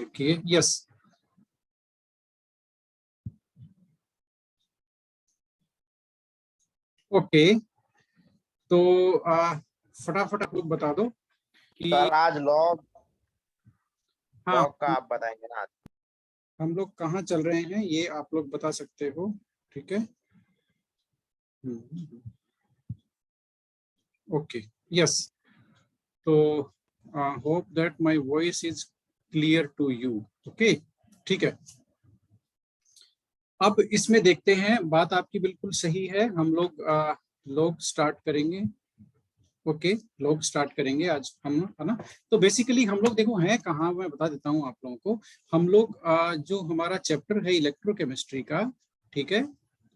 किए। Yes, okay. तो फटाफट आप लोग बता दो कि सर आज लॉग हाँ का आप बताएंगे ना। हम लोग कहाँ चल रहे हैं ये आप लोग बता सकते हो, ठीक है। Okay, yes. तो hope that my voice is clear to you. Okay, ठीक है। अब इसमें देखते हैं, बात आपकी बिल्कुल सही है। हम लोग स्टार्ट करेंगे। ओके, लोग स्टार्ट करेंगे आज हम, है ना। तो बेसिकली हम लोग देखो हैं कहाँ, मैं बता देता हूँ आप लोगों को। हम लोग जो हमारा चैप्टर है इलेक्ट्रोकेमिस्ट्री का, ठीक है,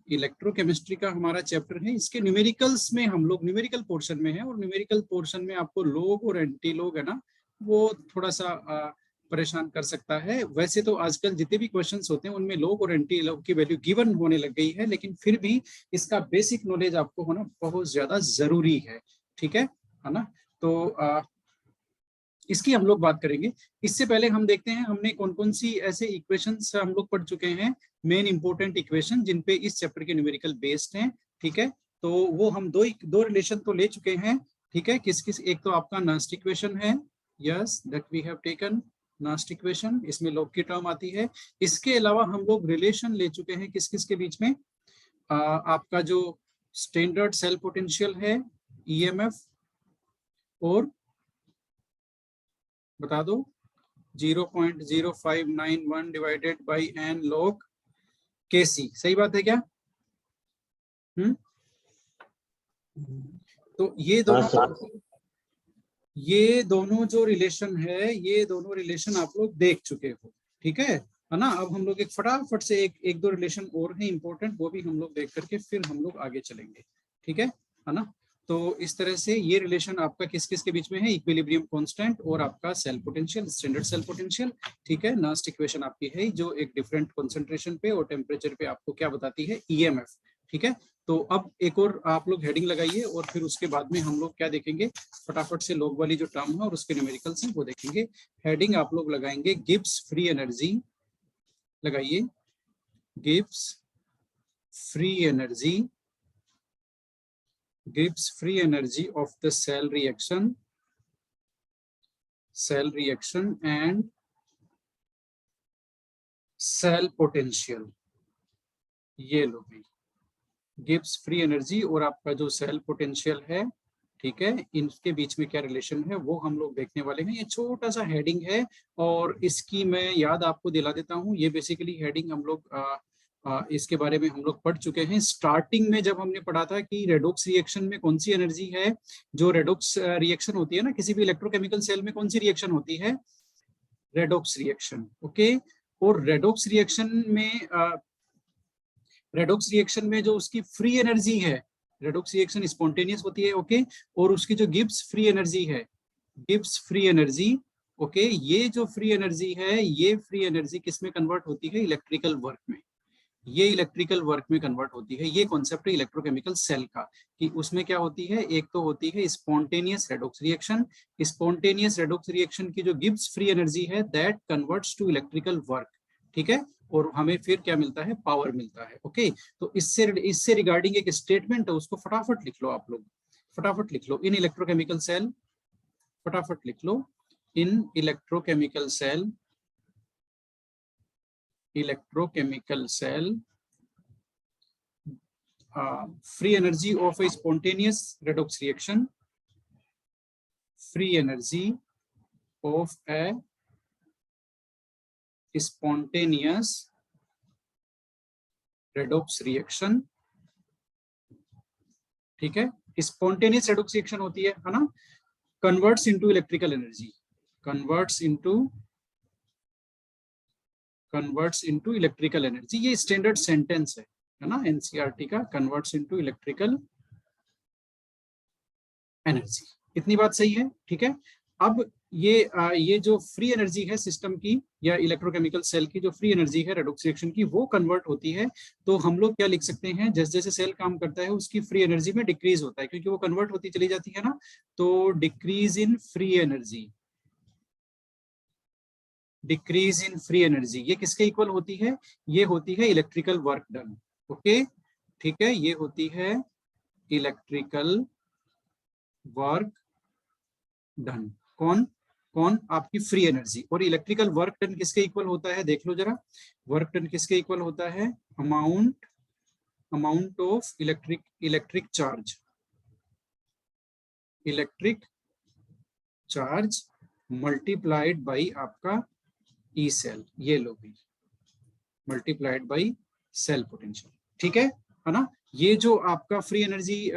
इलेक्ट्रोकेमिस्ट्री का हमारा चैप्टर है, इसके न्यूमेरिकल्स में हम लोग न्यूमेरिकल पोर्शन में है, और न्यूमेरिकल पोर्शन में आपको लोग और एंटी लोग, है ना, वो थोड़ा सा परेशान कर सकता है। वैसे तो आजकल जितने भी क्वेश्चंस होते हैं उनमें लोग और एंटी लोग की वैल्यू गिवन होने लग गई है, लेकिन फिर भी इसका बेसिक नॉलेज आपको होना बहुत ज्यादा जरूरी है, ठीक है ना। तो इसकी हम लोग बात करेंगे। इससे पहले हम देखते हैं हमने कौन कौन सी ऐसे इक्वेशंस हम लोग पढ़ चुके हैं, मेन इंपॉर्टेंट इक्वेशन जिन पे इस चैप्टर के न्यूमेरिकल बेस्ड हैं, ठीक है। तो वो हम दो रिलेशन तो ले चुके हैं, ठीक है। किस किस, एक तो आपका नास्ट इक्वेशन है, yes, that we have taken Nernst equation, इसमें लॉग की टर्म आती है। इसके अलावा हम लोग रिलेशन ले चुके हैं किस किस के बीच में, आपका जो स्टैंडर्ड सेल पोटेंशियल है, ईएमएफ, और बता दो 0.0591 divided by n log K सी। सही बात है क्या? तो ये दोनों जो रिलेशन है, ये दोनों रिलेशन आप लोग देख चुके हो, ठीक है ना। अब हम लोग एक फटाफट से एक दो रिलेशन और है इंपॉर्टेंट, वो भी हम लोग देख करके फिर हम लोग आगे चलेंगे, ठीक है ना। तो इस तरह से ये रिलेशन आपका किस किस के बीच में है, इक्विलिब्रियम कांस्टेंट और आपका cell potential, standard cell potential, ठीक है। नास्ट इक्वेशन आपकी है जो एक डिफरेंट कंसंट्रेशन पे और टेम्परेचर पे आपको क्या बताती है, ईएमएफ, ठीक है। तो अब एक और आप लोग हेडिंग लगाइए, और फिर उसके बाद में हम लोग क्या देखेंगे, फटाफट से लॉग वाली जो टर्म है और उसके न्यूमेरिकल्स हैं वो देखेंगे। हेडिंग आप लोग लगाएंगे गिब्स फ्री एनर्जी, लगाइए Gibbs free energy, gives free energy of the cell reaction and cell potential। ये लो भाई, gives free energy और आपका जो सेल पोटेंशियल है, ठीक है, इनके बीच में क्या रिलेशन है वो हम लोग देखने वाले हैं। ये छोटा सा हेडिंग है, और इसकी मैं याद आपको दिला देता हूँ। ये बेसिकली हेडिंग हम लोग इसके बारे में हम लोग पढ़ चुके हैं स्टार्टिंग में, जब हमने पढ़ा था कि रेडॉक्स रिएक्शन में कौन सी एनर्जी है। जो रेडॉक्स रिएक्शन होती है ना किसी भी इलेक्ट्रोकेमिकल सेल में, कौन सी रिएक्शन होती है, रेडॉक्स रिएक्शन, ओके। और रेडॉक्स रिएक्शन में जो उसकी फ्री एनर्जी है, रेडॉक्स रिएक्शन स्पॉन्टेनियस होती है, ओके। और उसकी जो गिब्स फ्री एनर्जी है, गिब्स फ्री एनर्जी, ओके, ये जो फ्री एनर्जी है, ये फ्री एनर्जी किस में कन्वर्ट होती है, इलेक्ट्रिकल वर्क में। ये इलेक्ट्रिकल वर्क में कन्वर्ट होती है। ये कॉन्सेप्ट है इलेक्ट्रोकेमिकल सेल का, कि उसमें क्या होती है, एक तो होती है spontaneous redox reaction. Spontaneous redox reaction की जो गिब्स फ्री एनर्जी है, that converts to electrical work, ठीक है। और हमें फिर क्या मिलता है, पावर मिलता है, ओके। तो इससे रिगार्डिंग एक स्टेटमेंट है, उसको फटाफट लिख लो आप लोग, फटाफट लिख लो। इन इलेक्ट्रोकेमिकल सेल, फटाफट लिख लो, in electrochemical cell, free energy of a spontaneous redox reaction, free energy of a spontaneous redox reaction, ठीक है। स्पॉन्टेनियस रेडॉक्स रिएक्शन होती है ना, converts into electrical energy, converts into electrical energy. ये standard sentence है ना एनसीईआरटी का, converts into electrical energy. इतनी बात सही है, ठीक है। अब ये जो फ्री एनर्जी है सिस्टम की या इलेक्ट्रोकेमिकल सेल की, जो फ्री एनर्जी है रेडॉक्स रिएक्शन की, वो कन्वर्ट होती है। तो हम लोग क्या लिख सकते हैं, जैसे जैसे सेल काम करता है उसकी फ्री एनर्जी में डिक्रीज होता है, क्योंकि वो कन्वर्ट होती चली जाती है ना। तो decrease in free energy, decrease in free energy, ये किसके इक्वल होती है? ये होती है इलेक्ट्रिकल वर्क डन। ओके, ठीक है, ये होती है इलेक्ट्रिकल वर्क डन। कौन कौन? आपकी फ्री एनर्जी। और इलेक्ट्रिकल वर्क डन किसके इक्वल होता है? देख लो जरा, वर्क डन किसके इक्वल होता है? Amount of electric charge multiplied by आपका ई सेल, ये लो भी, मल्टीप्लाइड बाई सेल पोटेंशियल। ठीक है ना? ये जो आपका फ्री एनर्जी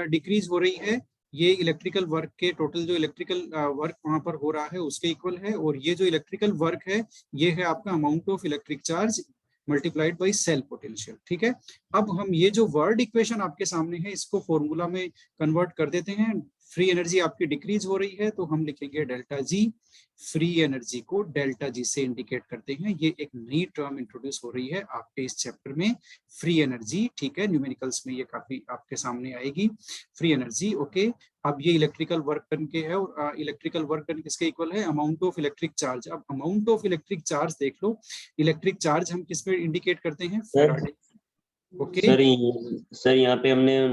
डिक्रीज हो रही है, ये इलेक्ट्रिकल वर्क के टोटल जो इलेक्ट्रिकल वर्क वहां पर हो रहा है उसके इक्वल है। और ये जो इलेक्ट्रिकल वर्क है ये है आपका amount of electric charge multiplied by cell potential. ठीक है, अब हम ये जो वर्ड इक्वेशन आपके सामने है इसको फॉर्मूला में कन्वर्ट कर देते हैं। फ्री एनर्जी आपकी डिक्रीज हो रही है तो हम लिखेंगे डेल्टा जी, फ्री एनर्जी को डेल्टा जी से इंडिकेट करते हैं। ये एक नई टर्म इंट्रोड्यूस हो रही है आपके इस चैप्टर में, फ्री एनर्जी। ठीक है, न्यूमेरिकल्स में ये काफी आपके सामने आएगी, फ्री एनर्जी। ओके, अब ये इलेक्ट्रिकल वर्क डन के है और इलेक्ट्रिकल वर्क डन किसके इक्वल है? Amount of electric charge. अब अमाउंट ऑफ इलेक्ट्रिक चार्ज देख लो, इलेक्ट्रिक चार्ज हम किस पे इंडिकेट करते हैं? फैराडे। ओके सर यहाँ पे हमने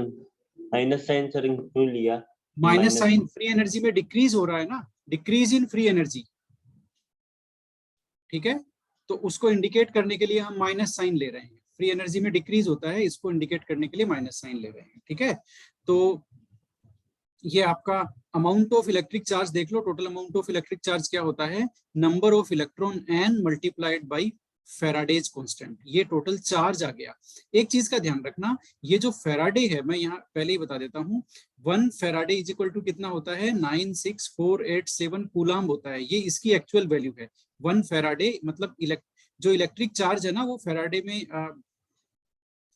माइनस साइन सर क्यों लिया? माइनस साइन फ्री एनर्जी में डिक्रीज हो रहा है ना, डिक्रीज इन फ्री एनर्जी। ठीक है, तो उसको इंडिकेट करने के लिए हम माइनस साइन ले रहे हैं। फ्री एनर्जी में डिक्रीज होता है, इसको इंडिकेट करने के लिए माइनस साइन ले रहे हैं। ठीक है, तो ये आपका अमाउंट ऑफ इलेक्ट्रिक चार्ज देख लो, total amount of electric charge क्या होता है? Number of electron n multiplied by Faraday's constant, ये टोटल चार्ज आ गया। एक चीज का ध्यान रखना, ये जो फेराडे है मैं यहाँ पहले ही बता देता हूँ, 1 फेराडे इज इक्वल टू कितना होता है? 96487 कूलाम्ब होता है। ये इसकी एक्चुअल वैल्यू है। 1 फेराडे मतलब जो इलेक्ट्रिक चार्ज है ना वो फेराडे में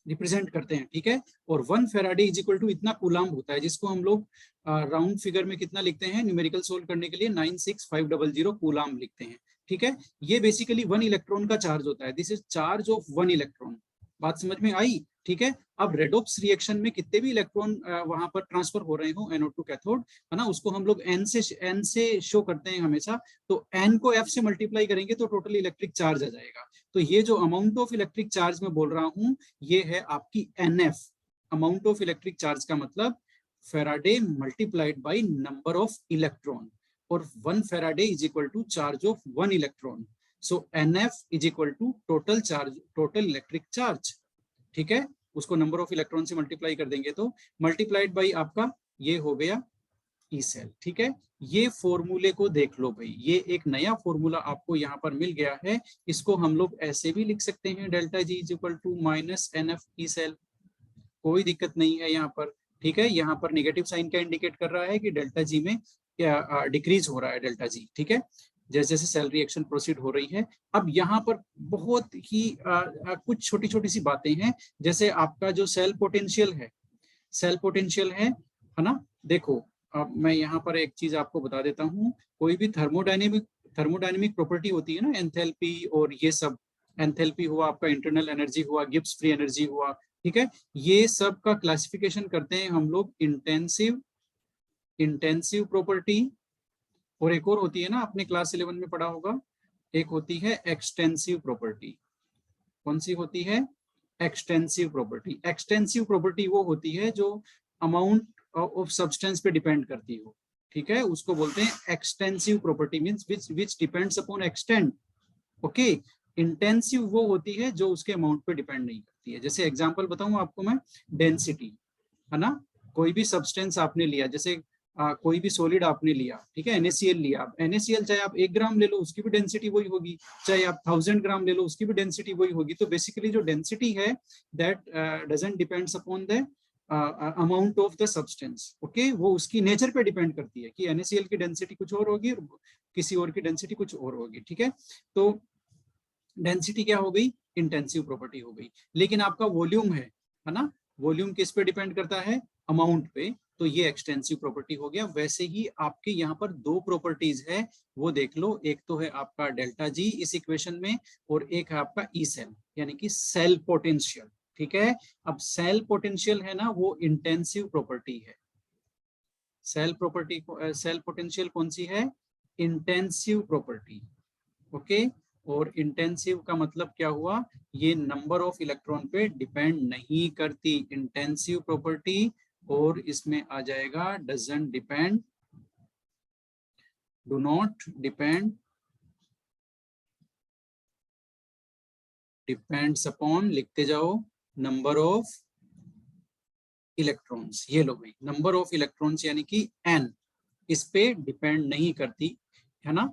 रिप्रेजेंट करते हैं। ठीक है, और 1 फेराडे इज इक्वल टू इतना कूलाम्ब होता है, जिसको हम लोग राउंड फिगर में कितना लिखते हैं? न्यूमेरिकल सोल्व करने के लिए 96500 कूलाम्ब लिखते हैं। ठीक है, ये बेसिकली 1 इलेक्ट्रॉन का चार्ज होता है। This is charge of 1 electron. बात समझ में आई? ठीक है, अब रेडॉक्स रिएक्शन में कितने भी इलेक्ट्रॉन वहां पर ट्रांसफर हो रहे हो एनोड टू कैथोड, है ना, उसको हम लोग एन से शो करते हैं हमेशा। तो एन को एफ से मल्टीप्लाई करेंगे तो टोटल इलेक्ट्रिक चार्ज आ जाएगा। तो ये जो अमाउंट ऑफ इलेक्ट्रिक चार्ज में बोल रहा हूं ये है आपकी NF. Amount of electric charge का मतलब faraday multiplied by number of electron, और 1 faraday is equal to charge of 1 electron. So NF is equal to total charge, total electric charge. ठीक है, उसको नंबर ऑफ इलेक्ट्रॉन से multiply कर देंगे तो मल्टीप्लाइड बाय आपका ये हो गया ई सेल। ठीक है, ये फॉर्मूले को देख लो भाई, ये एक नया फॉर्मूला आपको यहाँ पर मिल गया है। इसको हम लोग ऐसे भी लिख सकते हैं, delta G is equal to minus N F E cell, कोई दिक्कत नहीं है यहाँ पर। ठीक है, यहाँ पर नेगेटिव साइन क्या इंडिकेट कर रहा है कि डेल्टा जी में क्या डिक्रीज हो रहा है डेल्टा जी। ठीक है, जैसे जैसे सेल रिएक्शन प्रोसीड हो रही है। अब यहाँ पर बहुत ही कुछ छोटी छोटी सी बातें हैं, जैसे आपका जो सेल पोटेंशियल है, सेल पोटेंशियल है ना। देखो अब मैं यहाँ पर एक चीज आपको बता देता हूँ, कोई भी थर्मोडायनेमिक प्रॉपर्टी होती है ना, एंथैल्पी और ये सब, एंथैल्पी हुआ आपका इंटरनल एनर्जी हुआ, गिब्स फ्री एनर्जी हुआ। ठीक है, ये सब का क्लासिफिकेशन करते हैं हम लोग इंटेंसिव प्रॉपर्टी, और एक और होती है ना, आपने क्लास 11 में पढ़ा होगा, एक होती है एक्सटेंसिव प्रॉपर्टी। कौन सी होती है? Extensive property. एक्सटेंसिव प्रॉपर्टी वो होती है जो अमाउंट ऑफ सब्सटेंस पे डिपेंड करती हो। ठीक है, उसको बोलते हैं extensive property, means which depends upon extent. Okay, intensive वो होती है जो उसके अमाउंट पे डिपेंड नहीं करती है। जैसे एग्जांपल बताऊं आपको मैं, डेंसिटी, है ना, कोई भी सब्सटेंस आपने लिया, जैसे कोई भी सॉलिड आपने लिया, ठीक है, NaCl लिया, NaCl चाहे आप 1 ग्राम ले लो उसकी भी डेंसिटी वही होगी, चाहे आप 1000 ग्राम ले लो उसकी भी डेंसिटी वही होगी। तो बेसिकली जो डेंसिटी है that doesn't depends upon the amount of the substance. Okay, वो उसकी नेचर पे डिपेंड करती है कि NaCl की डेंसिटी कुछ और होगी और किसी और की डेंसिटी कुछ और होगी। ठीक है, तो डेंसिटी क्या हो गई? इंटेंसिव प्रॉपर्टी हो गई। लेकिन आपका वॉल्यूम है ना, वॉल्यूम किस पे डिपेंड करता है? अमाउंट पे, तो ये एक्सटेंसिव प्रॉपर्टी हो गया। वैसे ही आपके यहाँ पर 2 प्रॉपर्टीज है, वो देख लो, एक तो है आपका डेल्टा जी इस इक्वेशन में, और एक है आपका ई सेल यानी कि सेल पोटेंशियल। ठीक है, अब सेल पोटेंशियल है ना वो इंटेंसिव प्रॉपर्टी है, सेल पोटेंशियल कौन सी है? Intensive property. ओके। और इंटेंसिव का मतलब क्या हुआ, ये नंबर ऑफ इलेक्ट्रॉन पे डिपेंड नहीं करती इंटेंसिव प्रॉपर्टी, और इसमें आ जाएगा doesn't depend, do not depend, depends upon, लिखते जाओ, नंबर ऑफ इलेक्ट्रॉन्स। ये लो भाई, नंबर ऑफ इलेक्ट्रॉन्स यानी कि n, इस पे डिपेंड नहीं करती, है ना,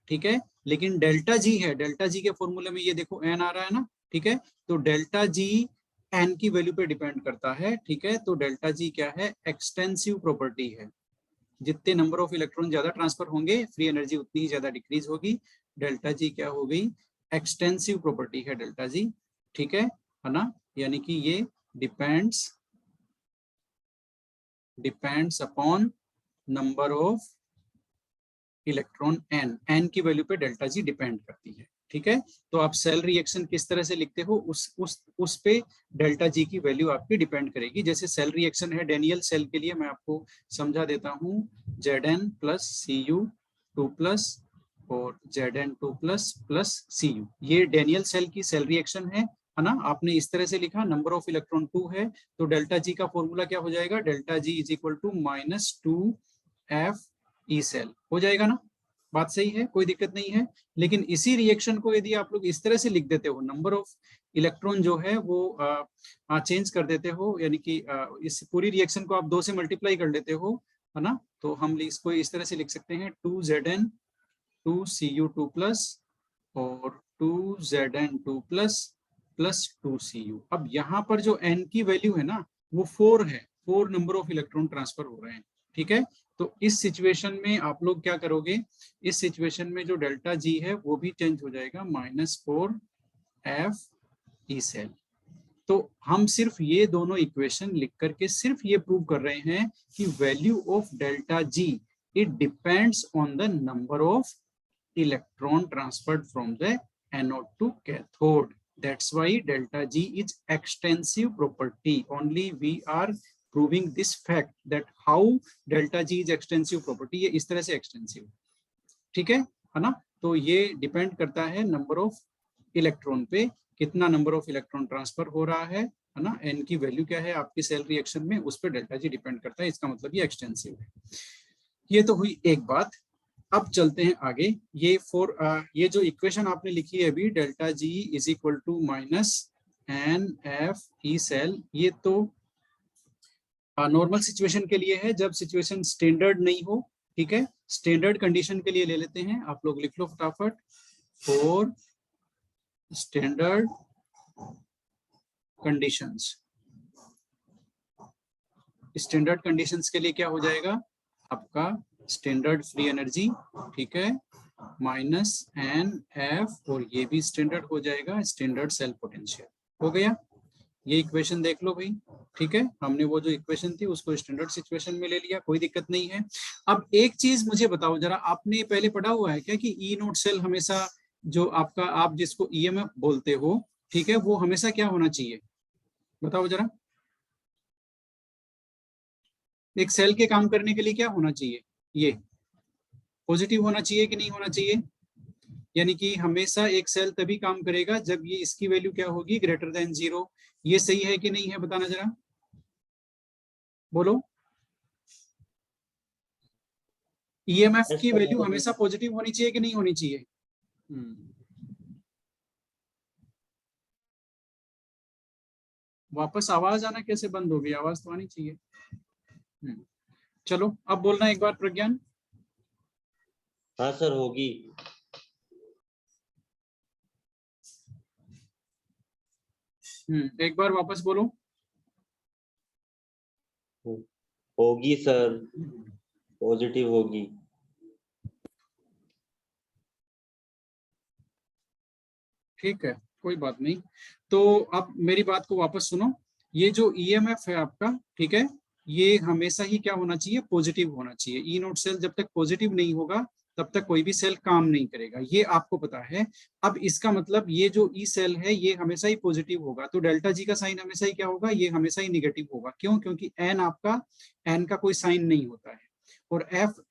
ठीक है। लेकिन डेल्टा जी है, डेल्टा जी के फॉर्मूले में ये देखो n आ रहा है ना, ठीक है। तो डेल्टा जी n की वैल्यू पे डिपेंड करता है, ठीक है। तो डेल्टा जी क्या है, एक्सटेंसिव प्रॉपर्टी है। जितने नंबर ऑफ इलेक्ट्रॉन ज्यादा ट्रांसफर होंगे, फ्री एनर्जी उतनी ही ज्यादा डिक्रीज होगी। डेल्टा जी क्या हो गई, एक्सटेंसिव प्रॉपर्टी है डेल्टा जी, ठीक है ना। यानी कि ये depends upon number of electron n की वैल्यू पे डेल्टा जी डिपेंड करती है, ठीक है। तो आप सेल रिएक्शन किस तरह से लिखते हो, उस पे डेल्टा जी की वैल्यू आपकी डिपेंड करेगी। जैसे सेल रिएक्शन है डेनियल सेल के लिए, मैं आपको समझा देता हूँ, Zn प्लस Cu2+ और Zn2+ प्लस Cu, ये डेनियल सेल की सेल रिएक्शन है ना। आपने इस तरह से लिखा, नंबर ऑफ इलेक्ट्रॉन 2 है, तो डेल्टा जी का फॉर्मूला क्या हो जाएगा, delta G is equal to -2f E cell हो जाएगा ना। बात सही है, कोई दिक्कत नहीं है। लेकिन इसी रिएक्शन को यदि आप लोग इस तरह से लिख देते हो, नंबर ऑफ इलेक्ट्रॉन जो है वो चेंज कर देते हो, यानी कि इस पूरी रिएक्शन को आप 2 से मल्टीप्लाई कर लेते हो, है ना। तो हम इसको इस तरह से लिख सकते हैं, 2Zn 2Cu2+ और 2Zn2+ प्लस 2Cu। अब यहाँ पर जो n की वैल्यू है ना, वो 4 है, 4 नंबर ऑफ इलेक्ट्रॉन ट्रांसफर हो रहे हैं, ठीक है। तो इस सिचुएशन में आप लोग क्या करोगे, इस सिचुएशन में जो डेल्टा जी है वो भी चेंज हो जाएगा, -4f ई सेल। तो हम सिर्फ ये दोनों इक्वेशन लिख करके सिर्फ ये प्रूव कर रहे हैं कि value of delta G, it depends on the number of electron transferred from the anode to cathode. That's why delta G is extensive property. Only we are proving this fact that how delta G is extensive property. ये इस तरह से extensive, ठीक है ना। तो ये depend करता है नंबर ऑफ इलेक्ट्रॉन पे, कितना नंबर ऑफ इलेक्ट्रॉन ट्रांसफर हो रहा है ना। n की वैल्यू क्या है आपकी सेल रिएक्शन में, उस पर डेल्टा जी डिपेंड करता है, इसका मतलब ये एक्सटेंसिव है। ये तो हुई एक बात। अब चलते हैं आगे। ये जो इक्वेशन आपने लिखी है अभी, delta G is equal to -NF E cell, ये तो नॉर्मल सिचुएशन के लिए है, जब सिचुएशन स्टैंडर्ड नहीं हो, ठीक है। स्टैंडर्ड कंडीशन के लिए ले लेते हैं, आप लोग लिख लो फटाफट, for standard conditions. Standard conditions के लिए क्या हो जाएगा आपका, स्टैंडर्ड फ्री एनर्जी, ठीक है, -NF, और ये भी स्टैंडर्ड हो जाएगा स्टैंडर्ड सेल पोटेंशियल। हो गया, ये इक्वेशन देख लो भाई, ठीक है। हमने वो जो इक्वेशन थी उसको स्टैंडर्ड सिचुएशन में ले लिया, कोई दिक्कत नहीं है। अब एक चीज मुझे बताओ जरा, आपने पहले पढ़ा हुआ है क्या कि ई नोड सेल हमेशा जो आपका, आप जिसको ईएमएफ बोलते हो, ठीक है, वो हमेशा क्या होना चाहिए, बताओ जरा। एक सेल के काम करने के लिए क्या होना चाहिए, ये पॉजिटिव होना चाहिए कि नहीं होना चाहिए। यानी कि हमेशा एक सेल तभी काम करेगा जब ये इसकी वैल्यू क्या होगी, ग्रेटर देन 0। ये सही है कि नहीं है, बताना जरा, बोलो। ईएमएफ की वैल्यू हमेशा पॉजिटिव होनी चाहिए कि नहीं होनी चाहिए। वापस आवाज आना कैसे बंद हो गई, आवाज तो आनी चाहिए। चलो अब बोलना एक बार प्रज्ञान। हाँ सर होगी। एक बार वापस बोलो। होगी सर, पॉजिटिव होगी। ठीक है, कोई बात नहीं। तो अब मेरी बात को वापस सुनो, ये जो ईएमएफ है आपका, ठीक है, ये हमेशा ही क्या होना चाहिए, पॉजिटिव होना चाहिए। ई नोड सेल जब तक पॉजिटिव नहीं होगा तब तक कोई भी सेल काम नहीं करेगा, ये आपको पता है। अब इसका मतलब ये जो ई सेल है ये हमेशा ही पॉजिटिव होगा, तो डेल्टा जी का साइन हमेशा ही क्या होगा, ये हमेशा ही निगेटिव होगा। क्यों, क्योंकि एन आपका, एन का कोई साइन नहीं होता है, और एफ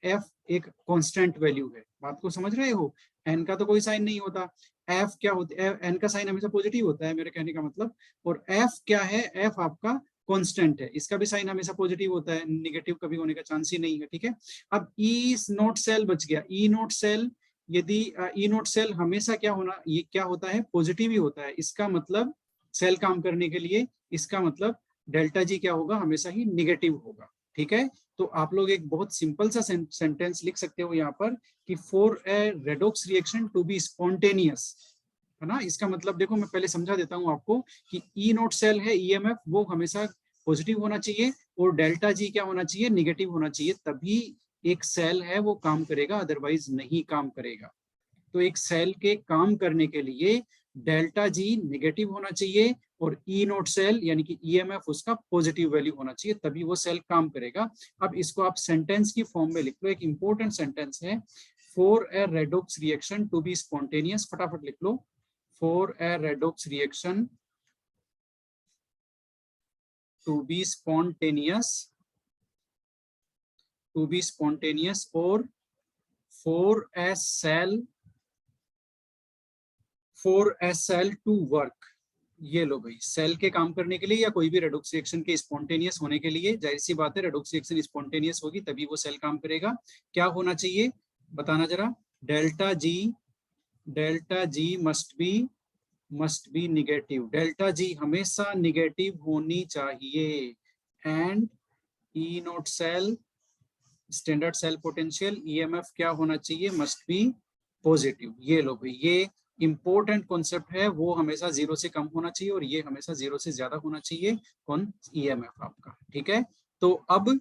एक कांस्टेंट वैल्यू है, बात को समझ रहे हो? एन का तो कोई साइन नहीं होता, एफ क्या होता है, एन का साइन हमेशा पॉजिटिव होता है मेरे कहने का मतलब, और एफ क्या है, एफ आपका कांस्टेंट है, इसका भी साइन हमेशा पॉजिटिव होता है, निगेटिव कभी होने का चांस ही नहीं है, ठीक है। अब ई नोट सेल बच गया, ई नोट सेल, यदि ई नोट सेल हमेशा क्या होना, ये क्या होता है, पॉजिटिव ही होता है, इसका मतलब सेल काम करने के लिए, इसका मतलब डेल्टा जी क्या होगा, हमेशा ही निगेटिव होगा, ठीक है। तो आप लोग एक बहुत सिंपल सा सेंटेंस लिख सकते हो यहाँ पर कि for a redox reaction to be spontaneous, है ना। इसका मतलब देखो मैं पहले समझा देता हूँ आपको कि ई नोट सेल है, ईएमएफ वो हमेशा पॉजिटिव होना चाहिए और डेल्टा जी क्या होना चाहिए, निगेटिव होना चाहिए, तभी एक सेल है वो काम करेगा, अदरवाइज नहीं काम करेगा। तो एक सेल के काम करने के लिए डेल्टा जी निगेटिव होना चाहिए और ई नोट सेल यानी कि ईएमएफ उसका पॉजिटिव वैल्यू होना चाहिए, तभी वो सेल काम करेगा। अब इसको आप सेंटेंस की फॉर्म में लिख लो, एक इंपॉर्टेंट सेंटेंस है, for a redox reaction to be spontaneous, फटाफट लिख लो, for a redox reaction to be spontaneous, to be spontaneous, और for a cell, for a cell to work, ये लो भाई, सेल के काम करने के लिए या कोई भी रेडॉक्स रिएक्शन के स्पॉन्टेनियस होने के लिए, जाहिर सी बात है रेडॉक्स रिएक्शन स्पॉन्टेनियस होगी तभी वो सेल काम करेगा। क्या होना चाहिए बताना जरा, delta G must be negative, delta G हमेशा निगेटिव होनी चाहिए, and E note cell standard cell potential EMF क्या होना चाहिए, मस्ट बी पॉजिटिव। ये लो भाई, ये इंपॉर्टेंट कॉन्सेप्ट है, वो हमेशा 0 से कम होना चाहिए और ये हमेशा 0 से ज्यादा होना चाहिए, कौन, ईएमएफ आपका, ठीक है। तो अब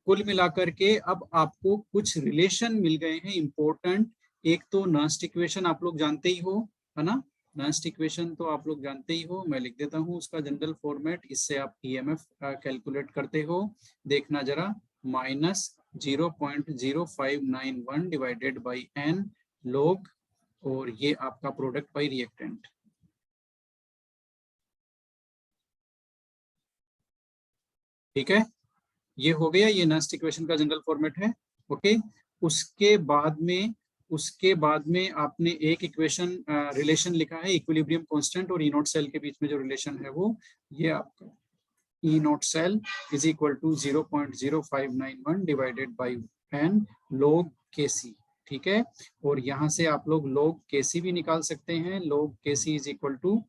कुल मिलाकर के अब आपको कुछ रिलेशन मिल गए हैं इंपॉर्टेंट। एक तो नर्स्ट इक्वेशन आप लोग जानते ही हो, है ना, नर्स्ट इक्वेशन तो आप लोग जानते ही हो, मैं लिख देता हूँ उसका जनरल फॉर्मेट, इससे आप ईएमएफ कैलकुलेट करते हो, देखना जरा, -0.0591 डिवाइडेड बाई एन लॉग, और ये आपका प्रोडक्ट बाई रिएक्टेंट, ठीक है। ये हो गया, ये नर्स्ट इक्वेशन का जनरल फॉर्मेट है, ओके। उसके बाद में आपने एक इक्वेशन रिलेशन लिखा है, इक्विलिब्रियम कांस्टेंट और ई नोट सेल के बीच में जो रिलेशन है वो ये आपका E note cell is equal to 0.0591 divided by n log K C, ठीक है। और यहाँ से आप लोग लॉग के सी भी निकाल सकते हैं, log K C is equal to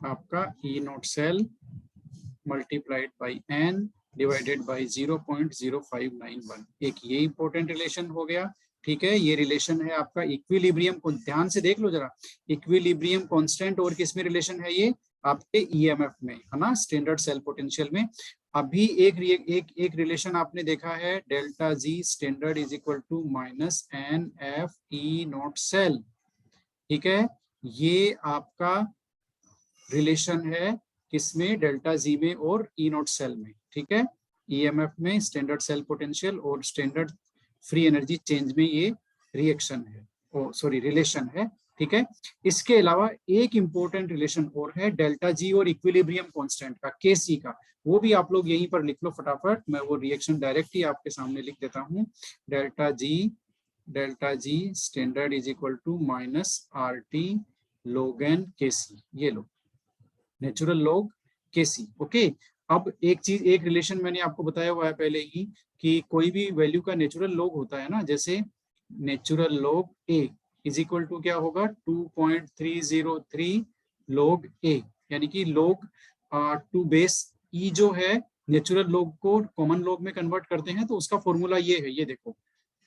आपका E note cell multiplied by n divided by 0.0591, एक ये इंपॉर्टेंट रिलेशन हो गया, ठीक है। ये रिलेशन है आपका इक्विलिब्रियम को, ध्यान से देख लो जरा, इक्विलिब्रियम कांस्टेंट और किस में रिलेशन है, ये आपके ईएमएफ में, है ना, स्टैंडर्ड सेल पोटेंशियल में। अभी एक रिलेशन आपने देखा है, delta G standard is equal to minus N F E naught cell, ठीक है। ये आपका रिलेशन है किसमें, डेल्टा जी में और ई नॉट सेल में, ठीक है। ईएमएफ में स्टैंडर्ड सेल पोटेंशियल और स्टैंडर्ड फ्री एनर्जी चेंज में ये रिएक्शन है, रिलेशन है, ठीक है। इसके अलावा एक इंपॉर्टेंट रिलेशन और है डेल्टा जी और इक्विलिब्रियम कांस्टेंट का, केसी का, वो भी आप लोग यहीं पर लिख लो फटाफट, मैं वो रिएक्शन डायरेक्ट ही आपके सामने लिख देता हूँ, delta G standard is equal to minus R T log n kc, ये लो नेचुरल लॉग केसी, ओके। अब एक रिलेशन मैंने आपको बताया हुआ है पहले ही कि कोई भी वैल्यू का नेचुरल लॉग होता है ना, जैसे natural log A is equal to क्या होगा, 2.303 लॉग ए, यानी कि लॉग 2 बेस ई जो है, नेचुरल लॉग को कॉमन लॉग में कन्वर्ट करते हैं तो उसका फॉर्मूला ये है, ये देखो,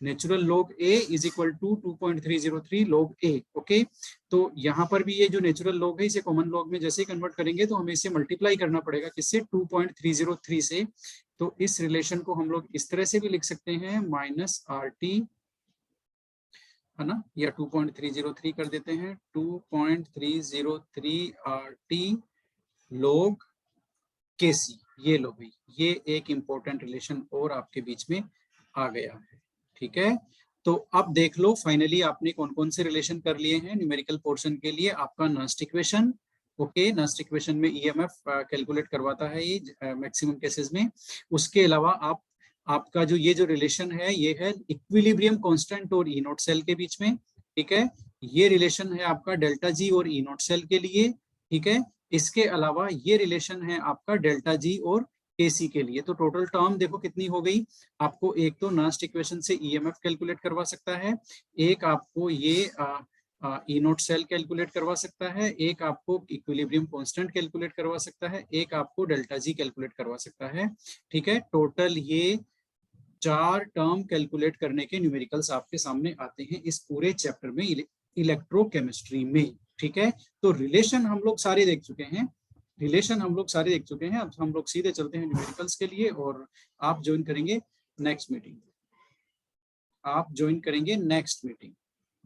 natural log A is equal to 2.303 log A, okay. तो यहाँ पर भी ये जो नेचुरल लॉग है इसे कॉमन लॉग में जैसे ही कन्वर्ट करेंगे तो हमें इसे मल्टीप्लाई करना पड़ेगा, किससे, 2.303 से। तो इस रिलेशन को हम लोग इस तरह से भी लिख सकते हैं, माइनस आर टी, है ना, या 2.303 कर देते हैं, 2.303 आर टी लॉग के सी, ये लो भाई, ये एक इंपॉर्टेंट रिलेशन और आपके बीच में आ गया है, ठीक है। तो अब देख लो फाइनली आपने कौन कौन से रिलेशन कर लिए हैं न्यूमेरिकल पोर्शन के लिए, आपका Nernst equation, okay, Nernst equation में ईएमएफ कैलकुलेट करवाता है ये मैक्सिमम केसेस में। उसके अलावा आप आपका जो ये जो रिलेशन है ये है इक्विलिब्रियम कांस्टेंट और ई नॉट सेल के बीच में, ठीक है। ये रिलेशन है आपका डेल्टा जी और ई नॉट सेल के लिए, ठीक है। इसके अलावा ये रिलेशन है आपका डेल्टा जी और केसी के लिए। तो टोटल टर्म देखो कितनी हो गई आपको। एक तो नास्ट इक्वेशन से ईएमएफ कैलकुलेट करवा सकता है, एक आपको ये ई नोट सेल कैलकुलेट करवा सकता है, एक आपको इक्विलिब्रियम कांस्टेंट कैलकुलेट करवा सकता है, एक आपको डेल्टा जी कैलकुलेट करवा सकता है, ठीक है। टोटल ये 4 टर्म कैलकुलेट करने के न्यूमेरिकल्स आपके सामने आते हैं इस पूरे चैप्टर में इलेक्ट्रोकेमिस्ट्री में, ठीक है। तो रिलेशन हम लोग सारे देख चुके हैं, रिलेशन हम लोग सारे देख चुके हैं। अब हम लोग सीधे चलते हैं न्यूमेरिकल्स के लिए, और आप ज्वाइन करेंगे नेक्स्ट मीटिंग, आप ज्वाइन करेंगे नेक्स्ट मीटिंग।